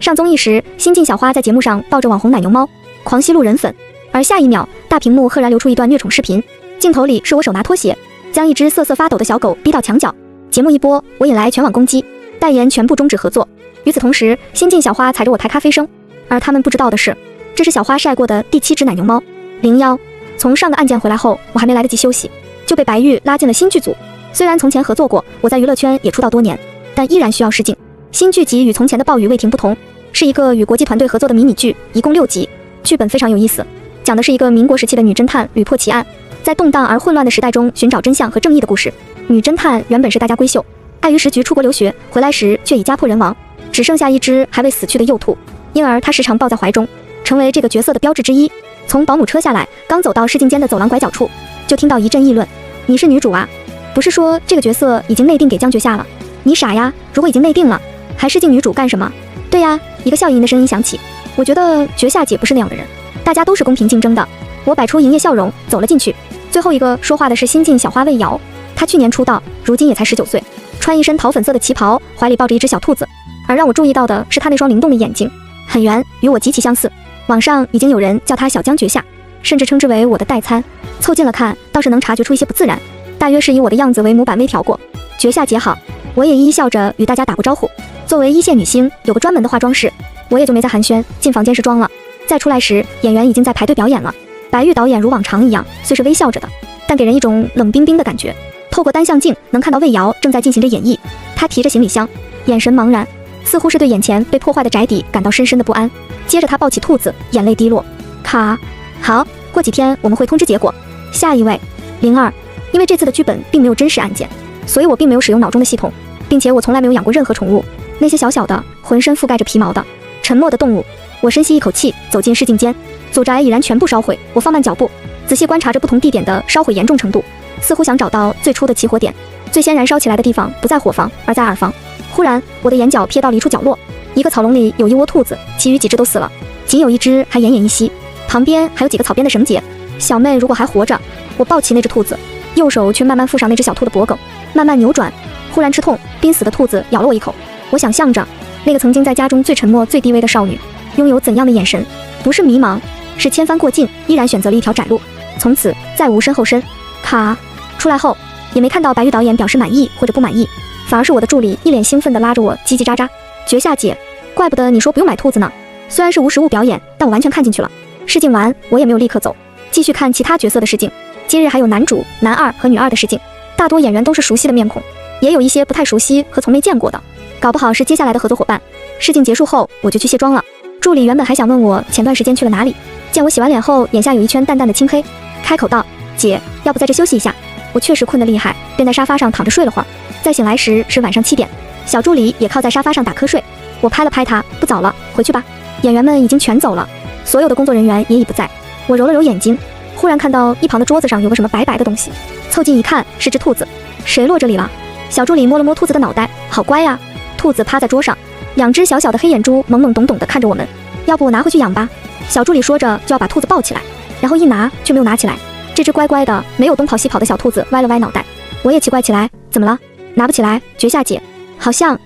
上综艺时，新晋小花在节目上抱着网红奶牛猫，狂吸路人粉，而下一秒，大屏幕赫然流出一段虐宠视频，镜头里是我手拿拖鞋，将一只瑟瑟发抖的小狗逼到墙角。节目一播，我引来全网攻击，代言全部终止合作。与此同时，新晋小花踩着我抬咖啡声，而他们不知道的是，这是小花晒过的第7只奶牛猫。01，从上个案件回来后，我还没来得及休息，就被白玉拉进了新剧组。虽然从前合作过，我在娱乐圈也出道多年，但依然需要试镜。新剧集与从前的暴雨未停不同，是一个与国际团队合作的迷你剧，一共6集。剧本非常有意思，讲的是一个民国时期的女侦探屡破奇案，在动荡而混乱的时代中寻找真相和正义的故事。女侦探原本是大家闺秀，碍于时局出国留学，回来时却已家破人亡，只剩下一只还未死去的幼兔，因而她时常抱在怀中，成为这个角色的标志之一。从保姆车下来，刚走到试镜间的走廊拐角处，就听到一阵议论：“你是女主啊？不是说这个角色已经内定给江决下了？你傻呀！如果已经内定了，还试镜女主干什么？”“对呀。”一个笑盈盈的声音响起。我觉得决夏姐不是那样的人，大家都是公平竞争的。我摆出营业笑容走了进去。最后一个说话的是新晋小花魏瑶，她去年出道，如今也才19岁，穿一身桃粉色的旗袍，怀里抱着一只小兔子。而让我注意到的是她那双灵动的眼睛，很圆，与我极其相似。网上已经有人叫她小江决夏，甚至称之为我的代餐。凑近了看，倒是能察觉出一些不自然，大约是以我的样子为模板微调过。决夏姐好，我也一一笑着与大家打过招呼。作为一线女星，有个专门的化妆室，我也就没再寒暄，进房间试妆了。再出来时，演员已经在排队表演了。白玉导演如往常一样，虽是微笑着的，但给人一种冷冰冰的感觉。透过单向镜能看到魏瑶正在进行着演绎，她提着行李箱，眼神茫然，似乎是对眼前被破坏的宅邸感到深深的不安。接着她抱起兔子，眼泪滴落。卡，好，过几天我们会通知结果。下一位，02，因为这次的剧本并没有真实案件，所以我并没有使用脑中的系统，并且我从来没有养过任何宠物。那些小小的、浑身覆盖着皮毛的、沉默的动物。我深吸一口气，走进试镜间，祖宅已然全部烧毁。我放慢脚步，仔细观察着不同地点的烧毁严重程度，似乎想找到最初的起火点。最先燃烧起来的地方不在火房，而在耳房。忽然，我的眼角瞥到了一处角落，一个草笼里有一窝兔子，其余几只都死了，仅有一只还奄奄一息，旁边还有几个草编的绳结。小妹如果还活着，我抱起那只兔子，右手却慢慢附上那只小兔的脖颈，慢慢扭转。忽然吃痛，濒死的兔子咬了我一口。我想象着那个曾经在家中最沉默最低微的少女拥有怎样的眼神，不是迷茫，是千帆过尽，依然选择了一条窄路，从此再无身后身。卡，出来后也没看到白玉导演表示满意或者不满意，反而是我的助理一脸兴奋地拉着我叽叽喳喳。决夏姐，怪不得你说不用买兔子呢。虽然是无实物表演，但我完全看进去了。试镜完我也没有立刻走，继续看其他角色的试镜。今日还有男主、男二和女二的试镜，大多演员都是熟悉的面孔，也有一些不太熟悉和从没见过的，搞不好是接下来的合作伙伴。试镜结束后，我就去卸妆了。助理原本还想问我前段时间去了哪里，见我洗完脸后眼下有一圈淡淡的青黑，开口道：“姐，要不在这休息一下？”我确实困得厉害，便在沙发上躺着睡了会儿。再醒来时是晚上7点，小助理也靠在沙发上打瞌睡。我拍了拍他：“不早了，回去吧。”演员们已经全走了，所有的工作人员也已不在。我揉了揉眼睛，忽然看到一旁的桌子上有个什么白白的东西，凑近一看是只兔子。谁落这里了？小助理摸了摸兔子的脑袋，好乖呀。兔子趴在桌上，两只小小的黑眼珠懵懵懂懂地看着我们。要不我拿回去养吧？小助理说着就要把兔子抱起来，然后一拿却没有拿起来。这只乖乖的没有东跑西跑的小兔子歪了歪脑袋。我也奇怪起来，怎么了？拿不起来？决夏姐，好像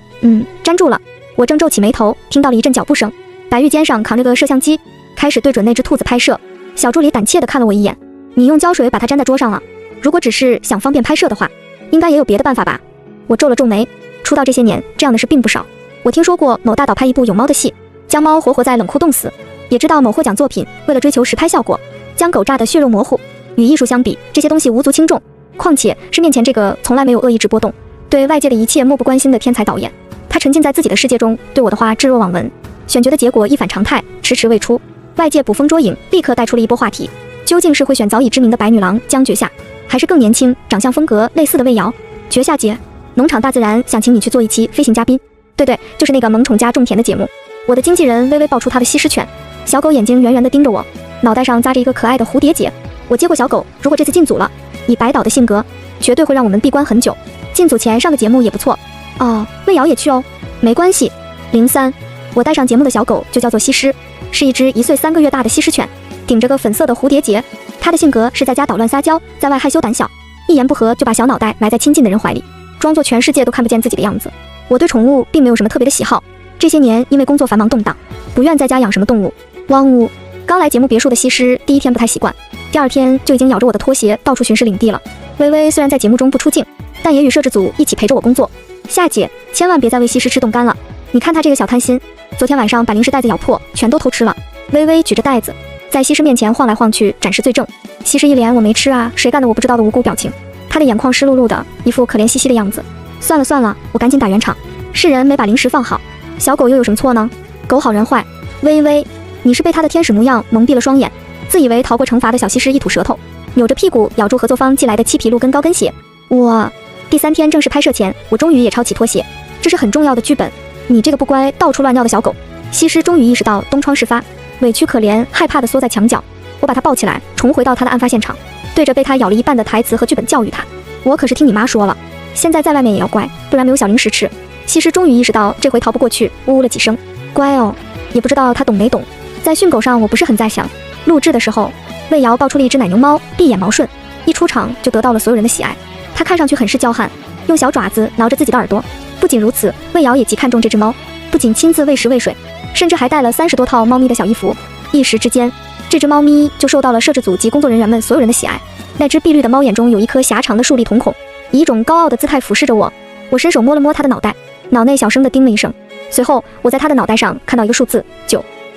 粘住了。我正皱起眉头，听到了一阵脚步声。白玉肩上扛着个摄像机，开始对准那只兔子拍摄。小助理胆怯地看了我一眼：“你用胶水把它粘在桌上了？如果只是想方便拍摄的话，应该也有别的办法吧？”我皱了皱眉，出道这些年，这样的事并不少。我听说过某大导拍一部有猫的戏，将猫活在冷库冻死，也知道某获奖作品为了追求实拍效果，将狗炸得血肉模糊。与艺术相比，这些东西无足轻重，况且是面前这个从来没有恶意直波动，对外界的一切漠不关心的天才导演。他沉浸在自己的世界中，对我的话置若罔闻。选角的结果一反常态，迟迟未出。外界捕风捉影，立刻带出了一波话题：究竟是会选早已知名的白女郎江决夏，还是更年轻、长相风格类似的魏瑶？决夏姐，农场大自然想请你去做一期飞行嘉宾。对，就是那个萌宠加种田的节目。我的经纪人微微抱出他的西施犬，小狗眼睛圆圆地盯着我，脑袋上扎着一个可爱的蝴蝶结。我接过小狗，如果这次进组了，以白导的性格，绝对会让我们闭关很久。进组前上个节目也不错。哦，魏瑶也去哦，没关系。03，我带上节目的小狗就叫做西施，是一只1岁3个月大的西施犬，顶着个粉色的蝴蝶结。它的性格是在家捣乱撒娇，在外害羞胆小，一言不合就把小脑袋埋在亲近的人怀里，装作全世界都看不见自己的样子。我对宠物并没有什么特别的喜好，这些年因为工作繁忙动荡，不愿在家养什么动物。汪呜！刚来节目别墅的西施第一天不太习惯，第二天就已经咬着我的拖鞋到处巡视领地了。微微虽然在节目中不出镜，但也与摄制组一起陪着我工作。夏姐，千万别再喂西施吃冻干了，你看她这个小贪心，昨天晚上把零食袋子咬破，全都偷吃了。微微举着袋子在西施面前晃来晃去，展示罪证。西施一脸我没吃啊，谁干的我不知道的无辜表情，她的眼眶湿漉漉的，一副可怜兮兮的样子。算了算了，我赶紧打圆场，是人没把零食放好，小狗又有什么错呢？狗好人坏。微微，你是被他的天使模样蒙蔽了双眼，自以为逃过惩罚的小西施一吐舌头，扭着屁股咬住合作方寄来的漆皮路跟高跟鞋。我第3天正式拍摄前，我终于也抄起拖鞋，这是很重要的剧本。你这个不乖到处乱尿的小狗。西施终于意识到东窗事发，委屈可怜害怕的缩在墙角。我把他抱起来，重回到他的案发现场，对着被他咬了一半的台词和剧本教育他。我可是听你妈说了，现在在外面也要乖，不然没有小零食吃。西施终于意识到这回逃不过去，呜呜了几声。乖哦，也不知道他懂没懂。在训狗上我不是很在行，录制的时候魏瑶抱出了一只奶牛猫，闭眼毛顺，一出场就得到了所有人的喜爱。他看上去很是娇憨，用小爪子挠着自己的耳朵。不仅如此，魏瑶也极看重这只猫，不仅亲自喂食喂水，甚至还带了30多套猫咪的小衣服。一时之间，这只猫咪就受到了摄制组及工作人员们所有人的喜爱。那只碧绿的猫眼中有一颗狭长的竖立瞳孔，以一种高傲的姿态俯视着我。我伸手摸了摸它的脑袋，脑内小声地叮了一声。随后我在它的脑袋上看到一个数字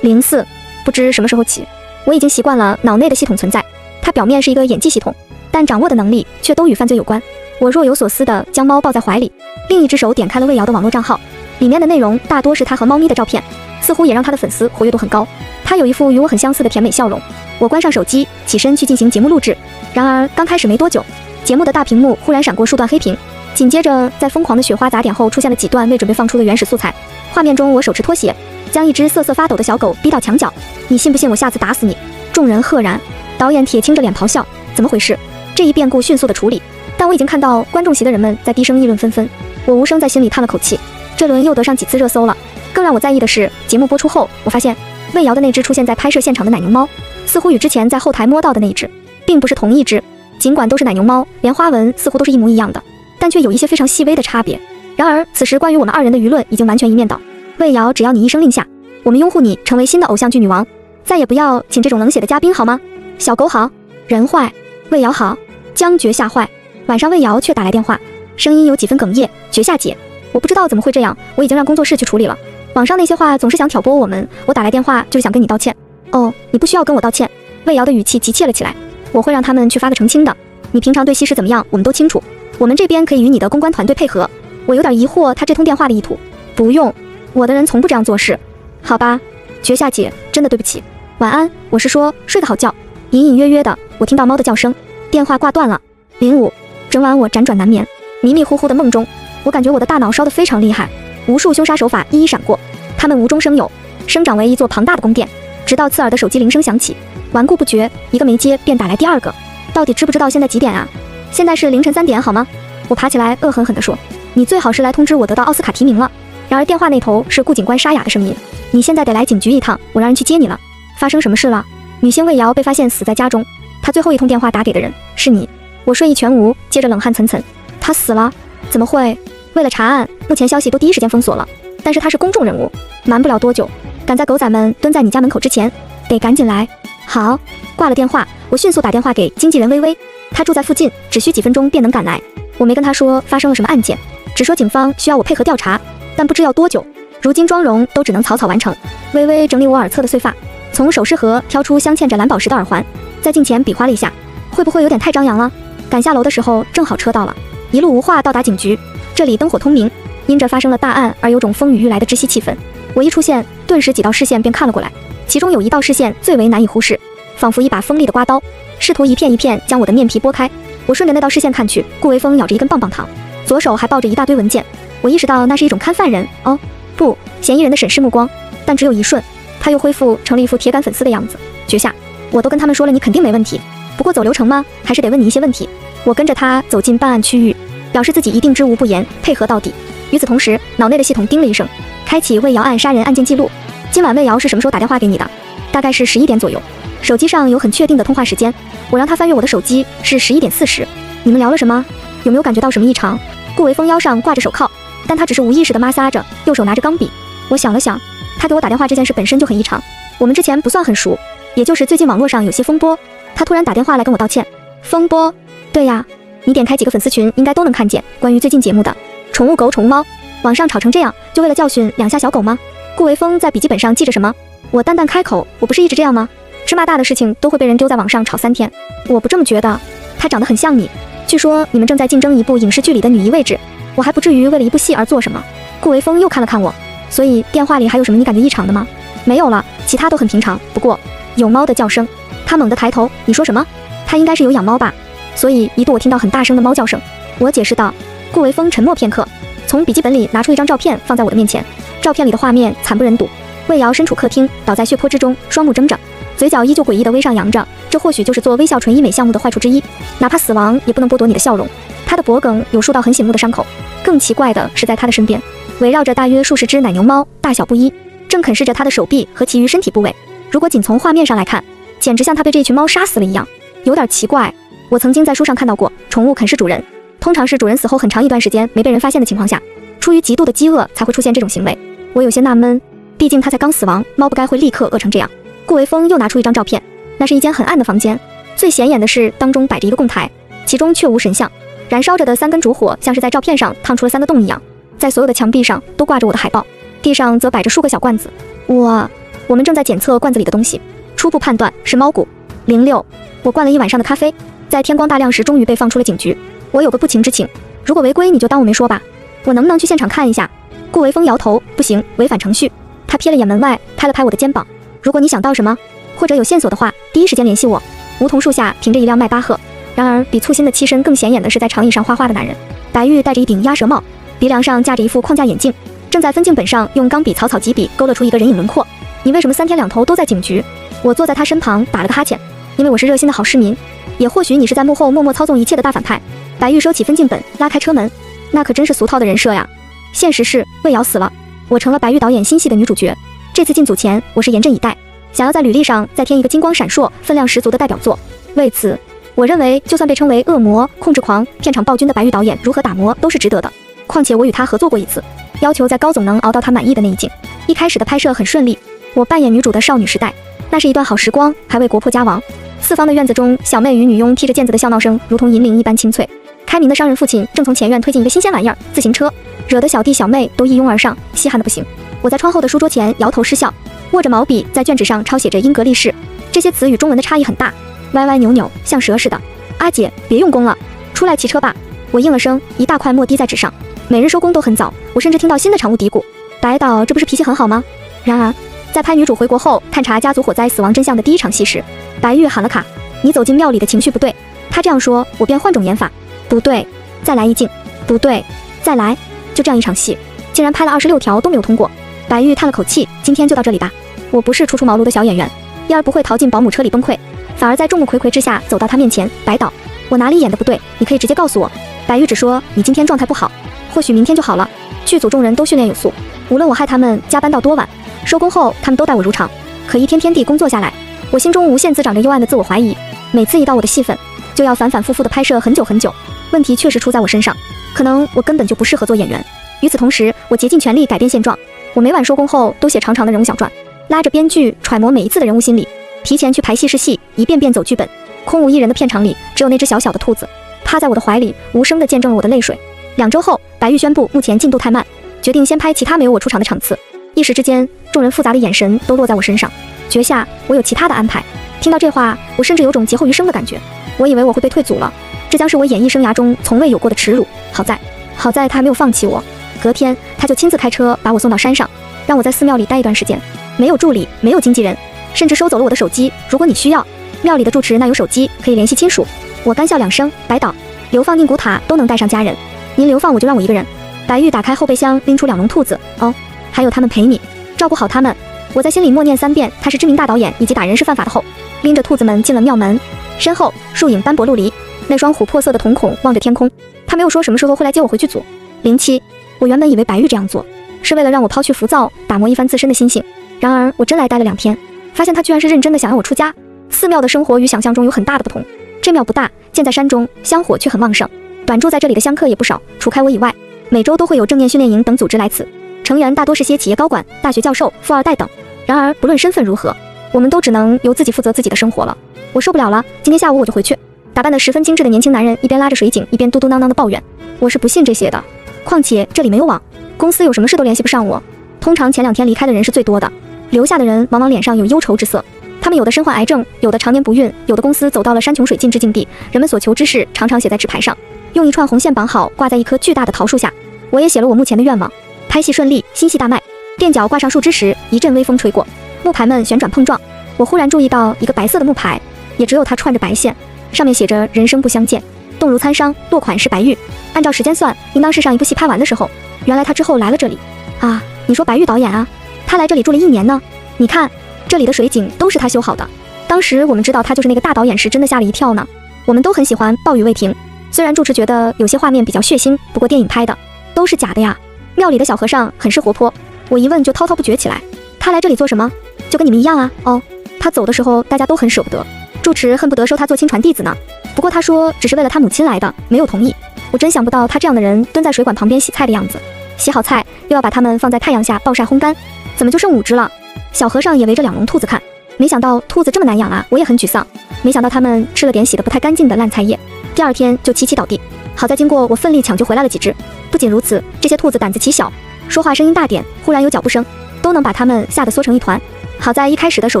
904。不知什么时候起，我已经习惯了脑内的系统存在。它表面是一个演技系统，但掌握的能力却都与犯罪有关。我若有所思地将猫抱在怀里，另一只手点开了魏瑶的网络账号，里面的内容大多是他和猫咪的照片，似乎也让他的粉丝活跃度很高。他有一副与我很相似的甜美笑容。我关上手机，起身去进行节目录制。然而刚开始没多久，节目的大屏幕忽然闪过数段黑屏，紧接着在疯狂的雪花砸点后出现了几段未准备放出的原始素材。画面中我手持拖鞋，将一只瑟瑟发抖的小狗逼到墙角。你信不信我下次打死你？众人赫然。导演铁青着脸咆哮，怎么回事？这一变故迅速的处理，但我已经看到观众席的人们在低声议论纷纷。我无声在心里叹了口气，这轮又得上几次热搜了。更让我在意的是，节目播出后，我发现魏瑶的那只出现在拍摄现场的奶牛猫，似乎与之前在后台摸到的那一只并不是同一只。尽管都是奶牛猫，连花纹似乎都是一模一样的，但却有一些非常细微的差别。然而此时关于我们2人的舆论已经完全一面倒。魏瑶，只要你一声令下，我们拥护你成为新的偶像剧女王，再也不要请这种冷血的嘉宾好吗？小狗好，人坏，魏瑶好，将绝吓坏。晚上魏瑶却打来电话，声音有几分哽咽。绝夏姐，我不知道怎么会这样，我已经让工作室去处理了。网上那些话总是想挑拨我们，我打来电话就是想跟你道歉。哦，你不需要跟我道歉。魏瑶的语气急切了起来，我会让他们去发个澄清的。你平常对西施怎么样我们都清楚，我们这边可以与你的公关团队配合。我有点疑惑他这通电话的意图。不用，我的人从不这样做事。好吧，绝夏姐，真的对不起。晚安，我是说睡个好觉。隐隐约约的，我听到猫的叫声，电话挂断了。05，整晚我辗转难眠，迷迷糊糊的梦中，我感觉我的大脑烧得非常厉害，无数凶杀手法一一闪过，它们无中生有，生长为一座庞大的宫殿。直到刺耳的手机铃声响起，顽固不绝，一个没接便打来第2个。到底知不知道现在几点啊？现在是凌晨3点好吗？我爬起来恶狠狠地说，你最好是来通知我得到奥斯卡提名了。然而电话那头是顾警官沙哑的声音，你现在得来警局一趟，我让人去接你了。发生什么事了？女星魏瑶被发现死在家中，她最后一通电话打给的人是你。我睡意全无，接着冷汗涔涔。她死了？怎么会？为了查案，目前消息都第一时间封锁了，但是她是公众人物，瞒不了多久，赶在狗仔们蹲在你家门口之前，得赶紧来。好，挂了电话，我迅速打电话给经纪人微微，她住在附近，只需几分钟便能赶来。我没跟她说发生了什么案件，只说警方需要我配合调查，但不知要多久。如今妆容都只能草草完成。微微整理我耳侧的碎发，从首饰盒挑出镶嵌着蓝宝石的耳环，在镜前比划了一下，会不会有点太张扬了？赶下楼的时候正好车到了，一路无话到达警局。这里灯火通明，因着发生了大案而有种风雨欲来的窒息气氛。我一出现，顿时几道视线便看了过来，其中有一道视线最为难以忽视，仿佛一把锋利的刮刀，试图一片一片将我的面皮剥开。我顺着那道视线看去，顾维峰咬着一根棒棒糖，左手还抱着一大堆文件。我意识到那是一种看犯人，哦不，嫌疑人的审视目光，但只有一瞬，他又恢复成了一副铁杆粉丝的样子。绝夏，我都跟他们说了，你肯定没问题，不过走流程吗？还是得问你一些问题。我跟着他走进办案区域，表示自己一定知无不言，配合到底。与此同时，脑内的系统叮了一声，开启魏瑶案杀人案件记录。今晚魏瑶是什么时候打电话给你的？大概是11点左右，手机上有很确定的通话时间。我让他翻阅我的手机，是11点40。你们聊了什么？有没有感觉到什么异常？顾维峰腰上挂着手铐，但他只是无意识地摩挲着，右手拿着钢笔。我想了想，他给我打电话这件事本身就很异常，我们之前不算很熟，也就是最近网络上有些风波，他突然打电话来跟我道歉。风波？对呀，你点开几个粉丝群应该都能看见关于最近节目的宠物狗、宠物猫，网上吵成这样，就为了教训两下小狗吗？顾维峰在笔记本上记着什么？我淡淡开口，我不是一直这样吗？芝麻大的事情都会被人丢在网上吵3天，我不这么觉得。他长得很像你，据说你们正在竞争一部影视剧里的女一位置，我还不至于为了一部戏而做什么。顾维峰又看了看我，所以电话里还有什么你感觉异常的吗？没有了，其他都很平常，不过有猫的叫声。他猛地抬头，你说什么？他应该是有养猫吧，所以一度我听到很大声的猫叫声。我解释道。顾维峰沉默片刻，从笔记本里拿出一张照片放在我的面前，照片里的画面惨不忍睹。魏瑶身处客厅，倒在血泊之中，双目睁着，嘴角依旧诡异的微上扬着，这或许就是做微笑纯医美项目的坏处之一，哪怕死亡也不能剥夺你的笑容。他的脖颈有数道很醒目的伤口，更奇怪的是在他的身边围绕着大约数十只奶牛猫，大小不一，正啃噬着他的手臂和其余身体部位。如果仅从画面上来看，简直像他被这群猫杀死了一样，有点奇怪。我曾经在书上看到过，宠物啃噬主人，通常是主人死后很长一段时间没被人发现的情况下，出于极度的饥饿才会出现这种行为。我有些纳闷，毕竟他才刚死亡，猫不该会立刻饿成这样。顾维峰又拿出一张照片，那是一间很暗的房间，最显眼的是当中摆着一个供台，其中却无神像，燃烧着的3根烛火像是在照片上烫出了3个洞一样，在所有的墙壁上都挂着我的海报，地上则摆着数个小罐子。我们正在检测罐子里的东西，初步判断是猫骨。06，我灌了一晚上的咖啡，在天光大亮时终于被放出了警局。我有个不情之请，如果违规你就当我没说吧，我能不能去现场看一下？顾维峰摇头，不行，违反程序。他瞥了眼门外，拍了拍我的肩膀，如果你想到什么或者有线索的话，第一时间联系我。梧桐树下停着一辆迈巴赫，然而比粗心的栖身更显眼的是在长椅上画画的男人。白玉戴着一顶鸭舌帽，鼻梁上架着一副框架眼镜，正在分镜本上用钢笔草草几笔勾勒出一个人影轮廓。你为什么3天2头都在警局？我坐在他身旁打了个哈欠，因为我是热心的好市民，也或许你是在幕后默默操纵一切的大反派。白玉收起分镜本，拉开车门，那可真是俗套的人设呀。现实是魏瑶死了，我成了白玉导演新戏的女主角。这次进组前我是严阵以待，想要在履历上再添一个金光闪烁分量十足的代表作。为此我认为就算被称为恶魔、控制狂、片场暴君的白玉导演如何打磨都是值得的。况且我与他合作过一次，要求在高总能熬到他满意的那一景。一开始的拍摄很顺利，我扮演女主的少女时代，那是一段好时光，还未国破家亡。四方的院子中，小妹与女佣踢着毽子的笑闹声如同银铃一般清脆。开明的商人父亲正从前院推进一个新鲜玩意儿——自行车，惹得小弟小妹都一拥而上，稀罕的不行。我在窗后的书桌前摇头失笑，握着毛笔在卷纸上抄写着英格力士，这些词与中文的差异很大，歪歪扭扭，像蛇似的。阿姐，别用功了，出来骑车吧。我应了声，一大块墨滴在纸上。每日收工都很早，我甚至听到新的场务嘀咕：白导这不是脾气很好吗？然而在拍女主回国后探查家族火灾死亡真相的第一场戏时，白玉喊了卡：你走进庙里的情绪不对。他这样说，我便换种演法：不对，再来一镜，不对，再来。就这样一场戏，竟然拍了26条都没有通过。白玉叹了口气：今天就到这里吧。我不是初出茅庐的小演员，因而不会逃进保姆车里崩溃，反而在众目睽睽之下走到他面前：白导，我哪里演得不对？你可以直接告诉我。白玉只说：你今天状态不好，或许明天就好了。剧组众人都训练有素，无论我害他们加班到多晚，收工后他们都待我如常。可一天天地工作下来，我心中无限滋长着幽暗的自我怀疑。每次一到我的戏份，就要反反复复的拍摄很久很久。问题确实出在我身上，可能我根本就不适合做演员。与此同时，我竭尽全力改变现状。我每晚收工后都写长长的人物小传，拉着编剧揣摩每一次的人物心理，提前去排戏试戏，一遍遍走剧本。空无一人的片场里，只有那只小小的兔子趴在我的怀里，无声地见证了我的泪水。2周后，白玉宣布目前进度太慢，决定先拍其他没有我出场的场次。一时之间，众人复杂的眼神都落在我身上，决下我有其他的安排。听到这话，我甚至有种劫后余生的感觉。我以为我会被退组了，这将是我演艺生涯中从未有过的耻辱。好在他还没有放弃我。隔天，他就亲自开车把我送到山上，让我在寺庙里待一段时间。没有助理，没有经纪人，甚至收走了我的手机。如果你需要，庙里的住持那有手机，可以联系亲属。我干笑2声，白导，流放宁古塔都能带上家人，您流放我就让我一个人。白玉打开后备箱，拎出2笼兔子。哦，还有他们陪你，照顾好他们。我在心里默念3遍他是知名大导演以及打人是犯法的后，拎着兔子们进了庙门。身后树影斑驳陆离，那双琥珀色的瞳孔望着天空。他没有说什么时候会来接我回剧组。07，我原本以为白玉这样做是为了让我抛去浮躁，打磨一番自身的心性。然而我真来待了2天，发现他居然是认真的想要我出家。寺庙的生活与想象中有很大的不同。这庙不大，建在山中，香火却很旺盛。短住在这里的香客也不少，除开我以外，每周都会有正念训练营等组织来此。成员大多是些企业高管、大学教授、富二代等。然而不论身份如何，我们都只能由自己负责自己的生活了。我受不了了，今天下午我就回去。打扮得十分精致的年轻男人一边拉着水井，一边嘟嘟囔囔的抱怨。我是不信这些的，况且这里没有网，公司有什么事都联系不上我。通常前2天离开的人是最多的，留下的人往往脸上有忧愁之色。他们有的身患癌症，有的常年不孕，有的公司走到了山穷水尽之境地。人们所求之事常常写在纸牌上，用一串红线绑好，挂在一棵巨大的桃树下。我也写了我目前的愿望。拍戏顺利，心系大卖。垫脚挂上树枝时，一阵微风吹过，木牌们旋转碰撞。我忽然注意到一个白色的木牌，也只有它串着白线，上面写着人生不相见，动如参商，落款是白玉。按照时间算，应当是上一部戏拍完的时候。原来他之后来了这里啊！你说白玉导演啊，他来这里住了1年呢。你看这里的水井都是他修好的。当时我们知道他就是那个大导演时，真的吓了一跳呢。我们都很喜欢暴雨未停，虽然住持觉得有些画面比较血腥，不过电影拍的都是假的呀。庙里的小和尚很是活泼，我一问就滔滔不绝起来。他来这里做什么？就跟你们一样啊。哦，他走的时候大家都很舍不得，住持恨不得收他做亲传弟子呢。不过他说只是为了他母亲来的，没有同意。我真想不到他这样的人蹲在水管旁边洗菜的样子，洗好菜又要把它们放在太阳下暴晒烘干，怎么就剩5只了？小和尚也围着2笼兔子看，没想到兔子这么难养啊，我也很沮丧。没想到他们吃了点洗得不太干净的烂菜叶，第2天就齐齐倒地。好在经过我奋力抢救回来了几只。不仅如此，这些兔子胆子奇小，说话声音大点，忽然有脚步声，都能把它们吓得缩成一团。好在一开始的手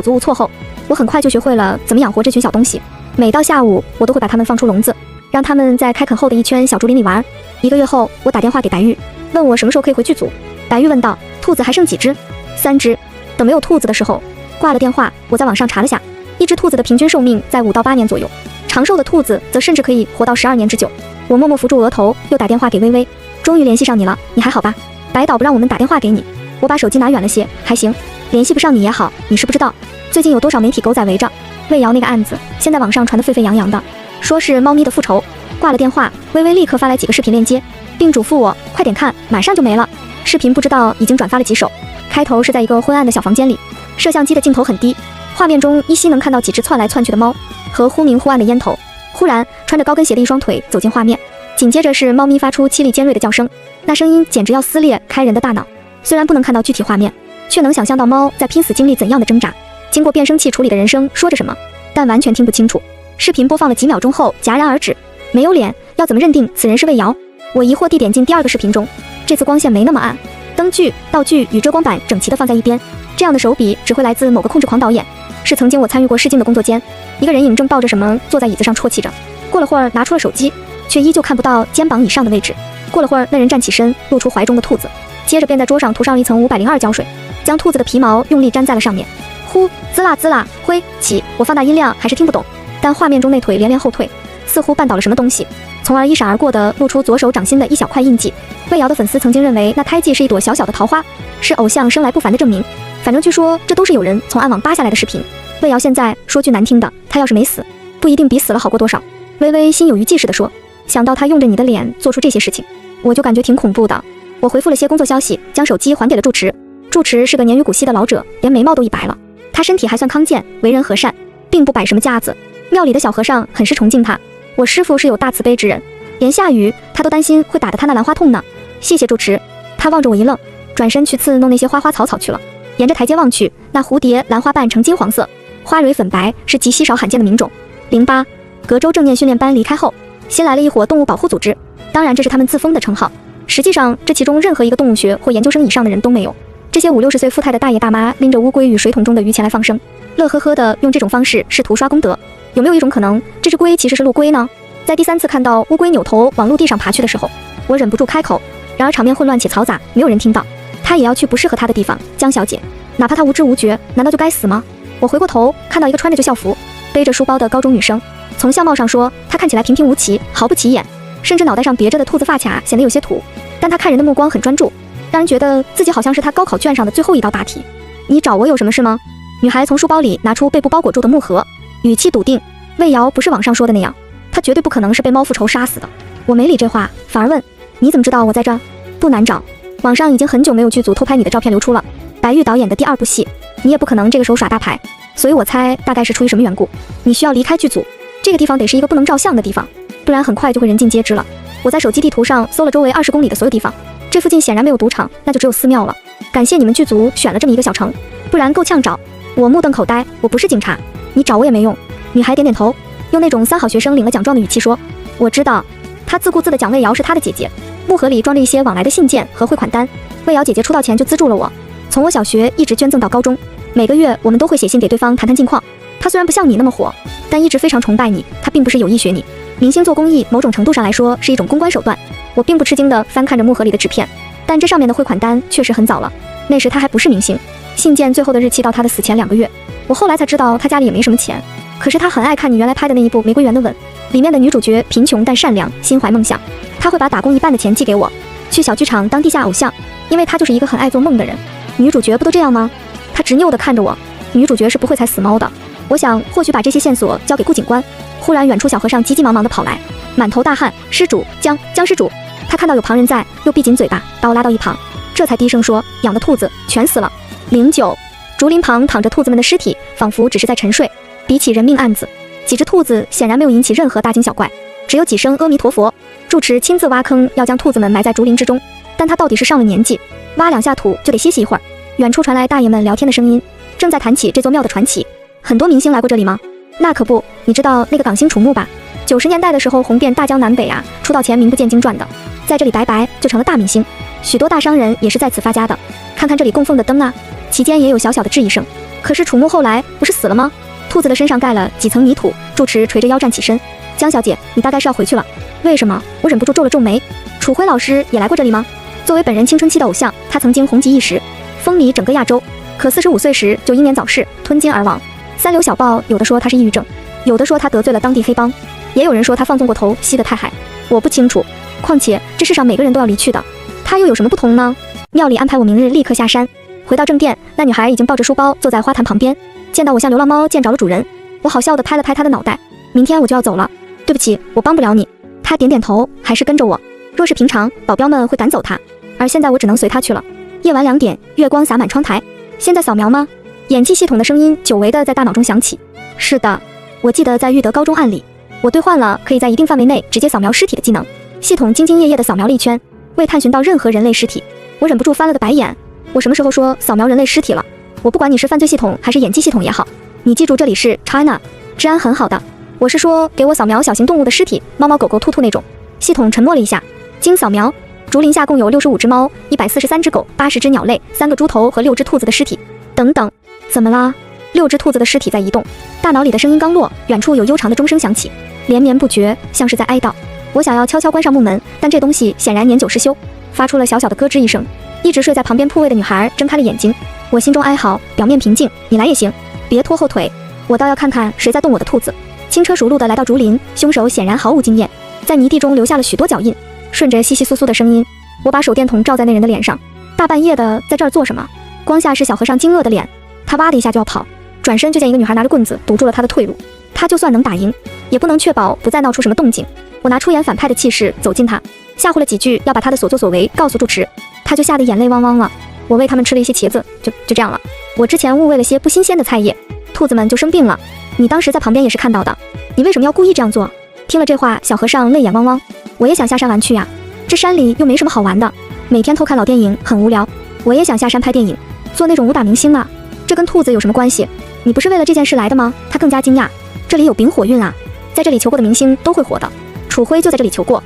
足无措后，我很快就学会了怎么养活这群小东西。每到下午，我都会把它们放出笼子，让它们在开垦后的一圈小竹林里玩。1个月后，我打电话给白玉，问我什么时候可以回剧组。白玉问道：兔子还剩几只？3只。等没有兔子的时候，挂了电话，我在网上查了下，一只兔子的平均寿命在5到8年左右，长寿的兔子则甚至可以活到12年之久。我默默扶住额头，又打电话给微微，终于联系上你了，你还好吧？白导不让我们打电话给你，我把手机拿远了些，还行。联系不上你也好，你是不知道，最近有多少媒体狗仔围着魏瑶那个案子，现在网上传得沸沸扬扬的，说是猫咪的复仇。挂了电话，微微立刻发来几个视频链接，并嘱咐我快点看，马上就没了。视频不知道已经转发了几手，开头是在一个昏暗的小房间里，摄像机的镜头很低，画面中依稀能看到几只窜来窜去的猫和忽明忽暗的烟头。忽然，穿着高跟鞋的一双腿走进画面，紧接着是猫咪发出凄厉尖锐的叫声，那声音简直要撕裂开人的大脑。虽然不能看到具体画面，却能想象到猫在拼死经历怎样的挣扎，经过变声器处理的人声说着什么，但完全听不清楚。视频播放了几秒钟后戛然而止，没有脸，要怎么认定此人是魏瑶？我疑惑地点进第2个视频中，这次光线没那么暗，灯具、道具与遮光板整齐地放在一边，这样的手笔只会来自某个控制狂导演，是曾经我参与过试镜的工作间。一个人影正抱着什么坐在椅子上啜泣着，过了会儿拿出了手机，却依旧看不到肩膀以上的位置。过了会儿，那人站起身，露出怀中的兔子，接着便在桌上涂上了一层502胶水，将兔子的皮毛用力粘在了上面。呼，滋啦滋啦，挥起。我放大音量还是听不懂，但画面中那腿连连后退，似乎绊倒了什么东西，从而一闪而过的露出左手掌心的一小块印记。魏瑶的粉丝曾经认为那胎记是一朵小小的桃花，是偶像生来不凡的证明。反正据说这都是有人从暗网扒下来的视频。魏瑶现在说句难听的，他要是没死，不一定比死了好过多少。微微心有余悸似的说，想到他用着你的脸做出这些事情，我就感觉挺恐怖的。我回复了些工作消息，将手机还给了住持。住持是个年逾古稀的老者，连眉毛都已白了。他身体还算康健，为人和善，并不摆什么架子。庙里的小和尚很是崇敬他。我师父是有大慈悲之人，连下雨他都担心会打得他那兰花痛呢。谢谢住持。他望着我一愣，转身去刺弄那些花花草草去了。沿着台阶望去，那蝴蝶兰花瓣呈金黄色，花蕊粉白，是极稀少罕见的名种。08隔周正念训练班离开后，新来了一伙动物保护组织，当然这是他们自封的称号，实际上这其中任何一个动物学或研究生以上的人都没有。这些50、60岁富态的大爷大妈拎着乌龟与水桶中的鱼钱来放生，乐呵呵的用这种方式试图刷功德。有没有一种可能，这只龟其实是陆龟呢？在第3次看到乌龟扭头往陆地上爬去的时候，我忍不住开口，然而场面混乱且嘈杂，没有人听到。他也要去不适合他的地方，江小姐，哪怕他无知无觉，难道就该死吗？我回过头看到一个穿着就校服、背着书包的高中女生，从相貌上说，她看起来平平无奇，毫不起眼，甚至脑袋上别着的兔子发卡显得有些土，但她看人的目光很专注，让人觉得自己好像是她高考卷上的最后一道大题。你找我有什么事吗？女孩从书包里拿出背部包裹住的木盒，语气笃定。魏瑶不是网上说的那样，她绝对不可能是被猫复仇杀死的。我没理这话，反而问，你怎么知道我在这？不难找，网上已经很久没有剧组偷拍你的照片流出了，白玉导演的第2部戏，你也不可能这个时候耍大牌，所以我猜大概是出于什么缘故，你需要离开剧组。这个地方得是一个不能照相的地方，不然很快就会人尽皆知了。我在手机地图上搜了周围20公里的所有地方，这附近显然没有赌场，那就只有寺庙了。感谢你们剧组选了这么一个小城，不然够呛找。我目瞪口呆，我不是警察，你找我也没用。女孩点点头，用那种三好学生领了奖状的语气说：我知道。她自顾自的讲魏瑶是她的姐姐，木盒里装着一些往来的信件和汇款单。魏瑶姐姐出道前就资助了我，从我小学一直捐赠到高中，每个月我们都会写信给对方谈谈近况。她虽然不像你那么火，但一直非常崇拜你。她并不是有意学你，明星做公益某种程度上来说是一种公关手段。我并不吃惊地翻看着木盒里的纸片，但这上面的汇款单确实很早了，那时他还不是明星。信件最后的日期到他的死前2个月。我后来才知道他家里也没什么钱，可是他很爱看你原来拍的那一部《玫瑰园的吻》，里面的女主角贫穷但善良，心怀梦想。他会把打工一半的钱寄给我，去小剧场当地下偶像，因为他就是一个很爱做梦的人。女主角不都这样吗？他执拗地看着我，女主角是不会踩死猫的。我想或许把这些线索交给顾警官。忽然远处小和尚急急忙忙地跑来，满头大汗，施主，江施主。他看到有旁人在，又闭紧嘴巴，把我拉到一旁，这才低声说：养的兔子全死了。09，竹林旁躺着兔子们的尸体，仿佛只是在沉睡。比起人命案子，几只兔子显然没有引起任何大惊小怪，只有几声阿弥陀佛。住持亲自挖坑，要将兔子们埋在竹林之中，但他到底是上了年纪，挖2下土就得歇息一会儿。远处传来大爷们聊天的声音，正在谈起这座庙的传奇。很多明星来过这里吗？那可不，你知道那个港星楚木吧？90年代的时候红遍大江南北啊，出道前名不见经传的，在这里白白就成了大明星，许多大商人也是在此发家的。看看这里供奉的灯啊，其间也有小小的质疑声。可是楚木后来不是死了吗？兔子的身上盖了几层泥土，住持垂着腰站起身。江小姐，你大概是要回去了。为什么？我忍不住皱了皱眉。楚辉老师也来过这里吗？作为本人青春期的偶像，他曾经红极一时，风靡整个亚洲。可45岁时就英年早逝，吞金而亡。三流小报有的说他是抑郁症，有的说他得罪了当地黑帮，也有人说他放纵过头，吸得太嗨。我不清楚，况且这世上每个人都要离去的，他又有什么不同呢？庙里安排我明日立刻下山。回到正殿，那女孩已经抱着书包坐在花坛旁边，见到我像流浪猫见着了主人，我好笑地拍了拍她的脑袋。明天我就要走了，对不起，我帮不了你。她点点头，还是跟着我。若是平常，保镖们会赶走她，而现在我只能随她去了。夜晚2点，月光洒满窗台。现在扫描吗？演技系统的声音久违地在大脑中响起。是的，我记得在育德高中案里，我兑换了可以在一定范围内直接扫描尸体的技能。系统兢兢业业地扫描了一圈，未探寻到任何人类尸体。我忍不住翻了个白眼。我什么时候说扫描人类尸体了？我不管你是犯罪系统还是演技系统也好，你记住这里是 China， 治安很好的。我是说给我扫描小型动物的尸体，猫猫狗狗兔兔那种。系统沉默了一下，经扫描，竹林下共有65只猫、143只狗、80只鸟类、3个猪头和6只兔子的尸体。等等，怎么啦？6只兔子的尸体在移动。大脑里的声音刚落，远处有悠长的钟声响起，连绵不绝，像是在哀悼。我想要悄悄关上木门，但这东西显然年久失修，发出了小小的咯吱一声。一直睡在旁边铺位的女孩睁开了眼睛，我心中哀嚎，表面平静。你来也行，别拖后腿，我倒要看看谁在动我的兔子。轻车熟路地来到竹林，凶手显然毫无经验，在泥地中留下了许多脚印。顺着窸窸窣窣的声音，我把手电筒照在那人的脸上。大半夜的在这儿做什么？光下是小和尚惊愕的脸，他哇的一下就要跑，转身就见一个女孩拿着棍子堵住了他的退路。他就算能打赢，也不能确保不再闹出什么动静。我拿出演反派的气势走近他，吓唬了几句，要把他的所作所为告诉住持，他就吓得眼泪汪汪了。我喂他们吃了一些茄子，就这样了。我之前误喂了些不新鲜的菜叶，兔子们就生病了。你当时在旁边也是看到的，你为什么要故意这样做？听了这话，小和尚泪眼汪汪。我也想下山玩去呀，这山里又没什么好玩的，每天偷看老电影很无聊。我也想下山拍电影，做那种武打明星啊，这跟兔子有什么关系？你不是为了这件事来的吗？他更加惊讶。这里有丙火运啊，在这里求过的明星都会火的。楚辉就在这里求过，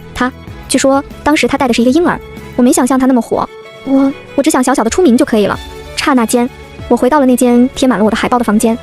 据说当时他带的是一个婴儿。我没想象他那么火，我只想小小的出名就可以了。刹那间，我回到了那间贴满了我的海报的房间。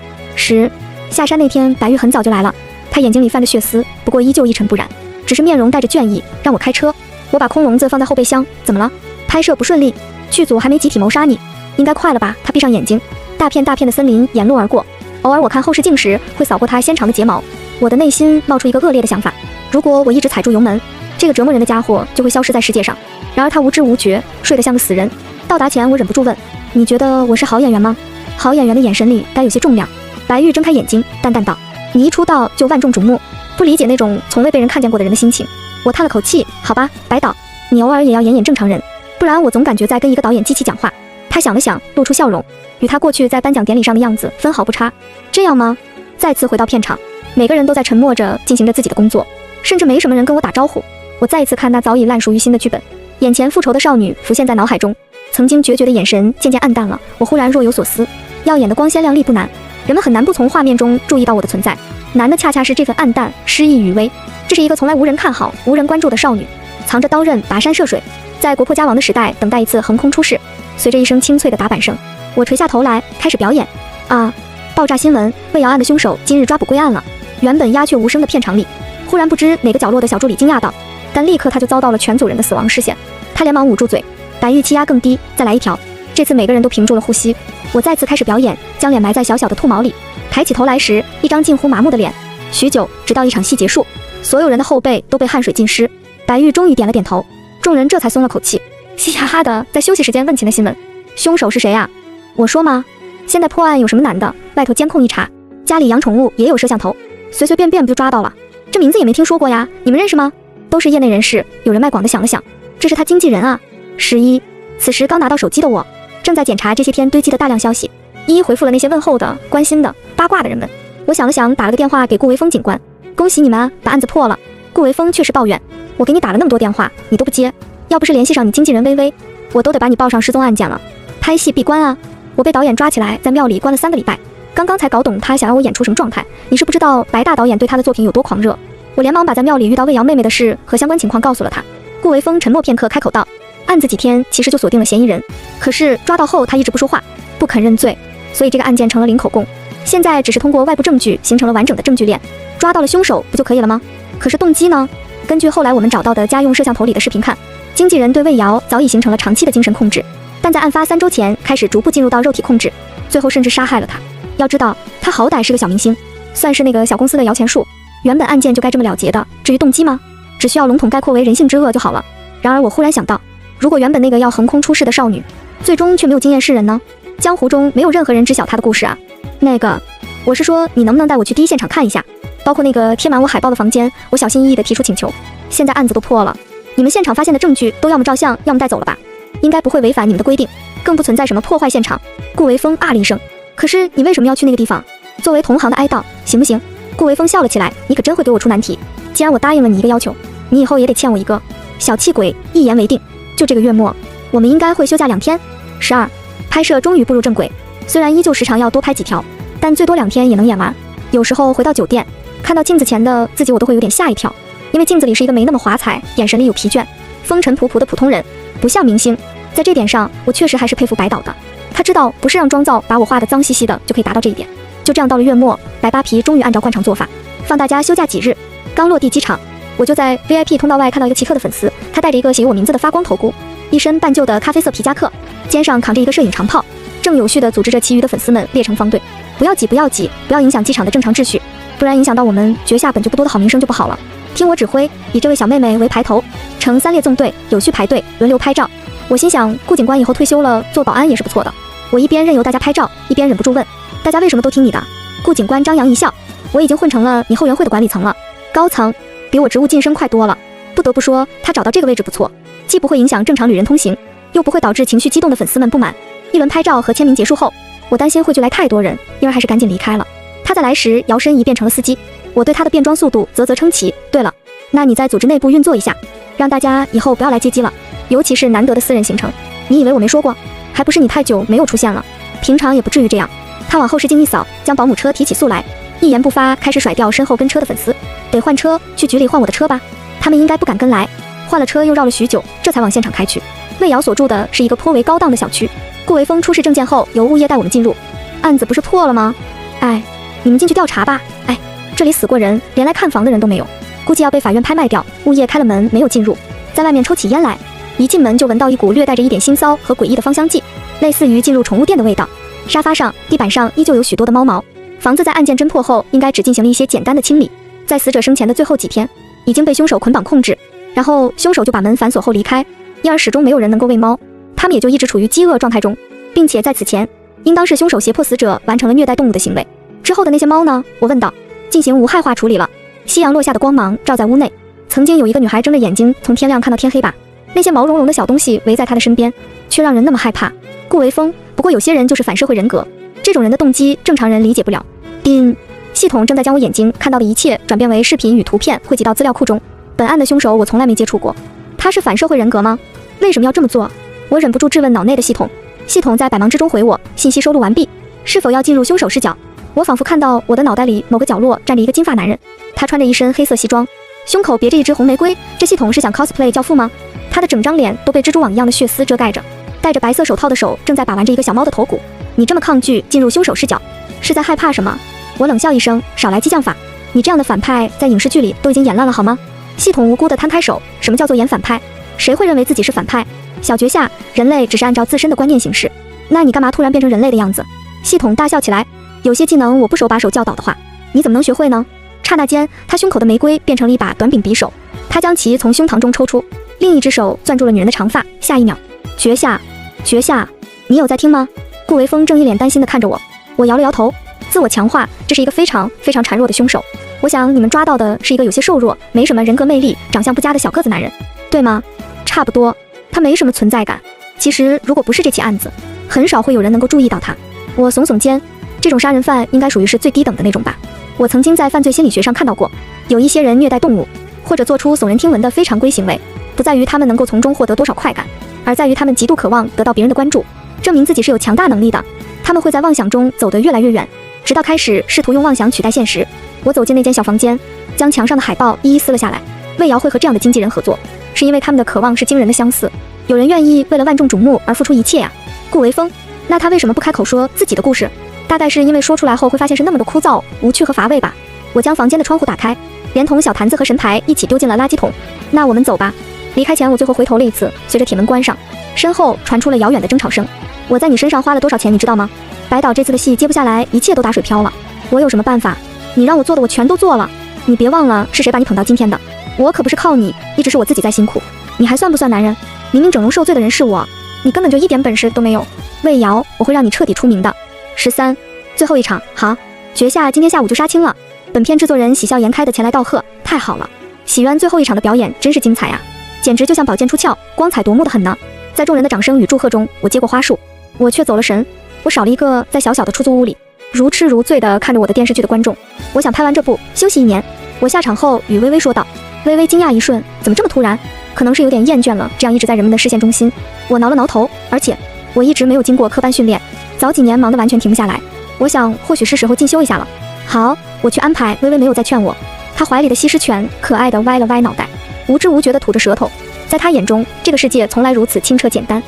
下山那天，白玉很早就来了，他眼睛里泛着血丝，不过依旧一尘不染，只是面容带着倦意，让我开车。我把空笼子放在后备箱，怎么了？拍摄不顺利，剧组还没集体谋杀你，应该快了吧？他闭上眼睛，大片大片的森林沿路而过，偶尔我看后视镜时会扫过他纤长的睫毛。我的内心冒出一个恶劣的想法，如果我一直踩住油门，这个折磨人的家伙就会消失在世界上。然而他无知无觉，睡得像个死人。到达前我忍不住问，你觉得我是好演员吗？好演员的眼神里该有些重量。白玉睁开眼睛，淡淡道，你一出道就万众瞩目，不理解那种从未被人看见过的人的心情。我叹了口气，好吧，白导，你偶尔也要演演正常人，不然我总感觉在跟一个导演机器讲话。他想了想，露出笑容，与他过去在颁奖典礼上的样子分毫不差。这样吗？再次回到片场，每个人都在沉默着进行着自己的工作，甚至没什么人跟我打招呼。我再一次看那早已烂熟于心的剧本，眼前复仇的少女浮现在脑海中，曾经决绝的眼神渐渐暗淡了。我忽然若有所思，耀眼的光鲜亮丽不难，人们很难不从画面中注意到我的存在。难的恰恰是这份暗淡、诗意与微。这是一个从来无人看好、无人关注的少女，藏着刀刃跋山涉水，在国破家亡的时代等待一次横空出世。随着一声清脆的打板声，我垂下头来开始表演。啊！爆炸新闻：魏瑶案的凶手今日抓捕归案了。原本鸦雀无声的片场里，忽然不知哪个角落的小助理惊讶道，但立刻他就遭到了全组人的死亡视线。他连忙捂住嘴，白玉气压更低，再来一条。这次每个人都屏住了呼吸。我再次开始表演，将脸埋在小小的兔毛里，抬起头来时，一张近乎麻木的脸。许久，直到一场戏结束，所有人的后背都被汗水浸湿。白玉终于点了点头，众人这才松了口气，嘻嘻哈哈的在休息时间问起了新闻。凶手是谁啊？我说吗？现在破案有什么难的？外头监控一查，家里养宠物也有摄像头，随随便便不就抓到了？这名字也没听说过呀，你们认识吗？都是业内人士。有人脉广的想了想，这是他经纪人啊。11。此时刚拿到手机的我，正在检查这些天堆积的大量消息，一一回复了那些问候的、关心的、八卦的人们。我想了想，打了个电话给顾维峰警官，恭喜你们啊，把案子破了。顾维峰却是抱怨，我给你打了那么多电话，你都不接，要不是联系上你经纪人微微，我都得把你报上失踪案件了。拍戏闭关啊！我被导演抓起来，在庙里关了3个礼拜，刚刚才搞懂他想要我演出什么状态。你是不知道白大导演对他的作品有多狂热。我连忙把在庙里遇到魏瑶妹妹的事和相关情况告诉了他。顾维峰沉默片刻，开口道，案子几天其实就锁定了嫌疑人，可是抓到后他一直不说话，不肯认罪，所以这个案件成了零口供。现在只是通过外部证据形成了完整的证据链，抓到了凶手不就可以了吗？可是动机呢？根据后来我们找到的家用摄像头里的视频看，经纪人对魏瑶早已形成了长期的精神控制，但在案发3周前开始逐步进入到肉体控制，最后甚至杀害了他。要知道他好歹是个小明星，算是那个小公司的摇钱树，原本案件就该这么了结的，至于动机吗？只需要笼统概括为人性之恶就好了。然而我忽然想到，如果原本那个要横空出世的少女最终却没有惊艳世人呢？江湖中没有任何人知晓她的故事啊。那个，我是说你能不能带我去第一现场看一下，包括那个贴满我海报的房间。我小心翼翼地提出请求。现在案子都破了，你们现场发现的证据都要么照相，要么带走了吧？应该不会违反你们的规定，更不存在什么破坏现场。顾维峰啊了一声，可是你为什么要去那个地方？作为同行的哀悼，行不行？顾维峰笑了起来，你可真会给我出难题。既然我答应了你一个要求，你以后也得欠我一个。小气鬼，一言为定。就这个月末，我们应该会休假2天。12，拍摄终于步入正轨，虽然依旧时长要多拍几条，但最多2天也能演完。有时候回到酒店，看到镜子前的自己，我都会有点吓一跳，因为镜子里是一个没那么华彩，眼神里有疲倦，风尘仆仆的普通人，不像明星。在这点上，我确实还是佩服白导的，他知道不是让妆造把我画得脏兮兮的就可以达到这一点。就这样到了月末，白扒皮终于按照惯常做法，放大家休假几日。刚落地机场，我就在 VIP 通道外看到一个奇特的粉丝，他带着一个写有我名字的发光头箍，一身半旧的咖啡色皮夹克，肩上扛着一个摄影长炮，正有序地组织着其余的粉丝们列成方队。不要挤，不要挤，不要影响机场的正常秩序，不然影响到我们绝下本就不多的好名声就不好了。听我指挥，以这位小妹妹为排头，呈3列纵队，有序排队，轮流拍照。我心想，顾警官以后退休了，做保安也是不错的。我一边任由大家拍照，一边忍不住问，大家为什么都听你的？顾警官张扬一笑，我已经混成了你后援会的管理层了，高层，比我职务晋升快多了。不得不说，他找到这个位置不错，既不会影响正常旅人通行，又不会导致情绪激动的粉丝们不满。一轮拍照和签名结束后，我担心会聚来太多人，因而还是赶紧离开了。他在来时摇身一变成了司机，我对他的变装速度啧啧称奇。对了，那你在组织内部运作一下，让大家以后不要来接机了，尤其是难得的私人行程。你以为我没说过？还不是你太久没有出现了，平常也不至于这样。他往后视镜一扫，将保姆车提起速来，一言不发开始甩掉身后跟车的粉丝。得换车，去局里换我的车吧，他们应该不敢跟来。换了车又绕了许久，这才往现场开去。魏瑶所住的是一个颇为高档的小区，顾维峰出示证件后，由物业带我们进入。案子不是破了吗？哎，你们进去调查吧。哎，这里死过人，连来看房的人都没有，估计要被法院拍卖掉。物业开了门，没有进入，在外面抽起烟来。一进门就闻到一股略带着一点腥臊和诡异的芳香剂，类似于进入宠物店的味道。沙发上、地板上依旧有许多的猫毛。房子在案件侦破后，应该只进行了一些简单的清理。在死者生前的最后几天，已经被凶手捆绑控制，然后凶手就把门反锁后离开，因而始终没有人能够喂猫，他们也就一直处于饥饿状态中，并且在此前，应当是凶手胁迫死者完成了虐待动物的行为。之后的那些猫呢？我问道。进行无害化处理了。夕阳落下的光芒照在屋内，曾经有一个女孩睁着眼睛从天亮看到天黑吧，那些毛茸茸的小东西围在她的身边，却让人那么害怕。顾维峰，不过有些人就是反社会人格，这种人的动机正常人理解不了。系统正在将我眼睛看到的一切转变为视频与图片汇集到资料库中。本案的凶手我从来没接触过，他是反社会人格吗？为什么要这么做？我忍不住质问脑内的系统。系统在百忙之中回我：信息收录完毕，是否要进入凶手视角？我仿佛看到我的脑袋里某个角落站着一个金发男人，他穿着一身黑色西装，胸口别着一支红玫瑰。这系统是想 cosplay 教父吗？他的整张脸都被蜘蛛网一样的血丝遮盖着，戴着白色手套的手正在把玩着一个小猫的头骨。你这么抗拒进入凶手视角，是在害怕什么？我冷笑一声，少来激将法。你这样的反派在影视剧里都已经演烂了好吗？系统无辜地摊开手，什么叫做演反派？谁会认为自己是反派？小诀下，人类只是按照自身的观念行事。那你干嘛突然变成人类的样子？系统大笑起来。有些技能我不手把手教导的话，你怎么能学会呢？刹那间，他胸口的玫瑰变成了一把短柄匕首，他将其从胸膛中抽出，另一只手攥住了女人的长发。下一秒，诀下，诀下，你有在听吗？顾维峰正一脸担心地看着我，我摇了摇头。自我强化，这是一个非常孱弱的凶手。我想你们抓到的是一个有些瘦弱、没什么人格魅力、长相不佳的小个子男人，对吗？差不多，他没什么存在感。其实如果不是这起案子，很少会有人能够注意到他。我耸耸肩，这种杀人犯应该属于是最低等的那种吧。我曾经在犯罪心理学上看到过，有一些人虐待动物，或者做出耸人听闻的非常规行为，不在于他们能够从中获得多少快感，而在于他们极度渴望得到别人的关注，证明自己是有强大能力的。他们会在妄想中走得越来越远，直到开始试图用妄想取代现实。我走进那间小房间，将墙上的海报一一撕了下来。魏瑶会和这样的经纪人合作，是因为他们的渴望是惊人的相似。有人愿意为了万众瞩目而付出一切呀。顾维峰，那他为什么不开口说自己的故事？大概是因为说出来后会发现是那么的枯燥、无趣和乏味吧。我将房间的窗户打开，连同小坛子和神牌一起丢进了垃圾桶。那我们走吧。离开前，我最后回头了一次，随着铁门关上，身后传出了遥远的争吵声。我在你身上花了多少钱，你知道吗？白导这次的戏接不下来，一切都打水漂了。我有什么办法？你让我做的我全都做了。你别忘了是谁把你捧到今天的，我可不是靠你，一直是我自己在辛苦。你还算不算男人？明明整容受罪的人是我，你根本就一点本事都没有。魏瑶，我会让你彻底出名的。13，最后一场，好，诀下今天下午就杀青了。本片制作人喜笑颜开的前来道贺，太好了，喜渊最后一场的表演真是精彩啊，简直就像宝剑出鞘，光彩夺目的很呢。在众人的掌声与祝贺中，我接过花束，我却走了神，我少了一个在小小的出租屋里如痴如醉地看着我的电视剧的观众。我想拍完这部休息1年。我下场后与微微说道。微微惊讶一瞬，怎么这么突然？可能是有点厌倦了这样一直在人们的视线中心。我挠了挠头，而且我一直没有经过科班训练，早几年忙得完全停不下来。我想或许是时候进修一下了。好，我去安排。微微没有再劝我，她怀里的西施犬可爱地歪了歪脑袋，无知无觉地吐着舌头。在她眼中，这个世界从来如此清澈简单。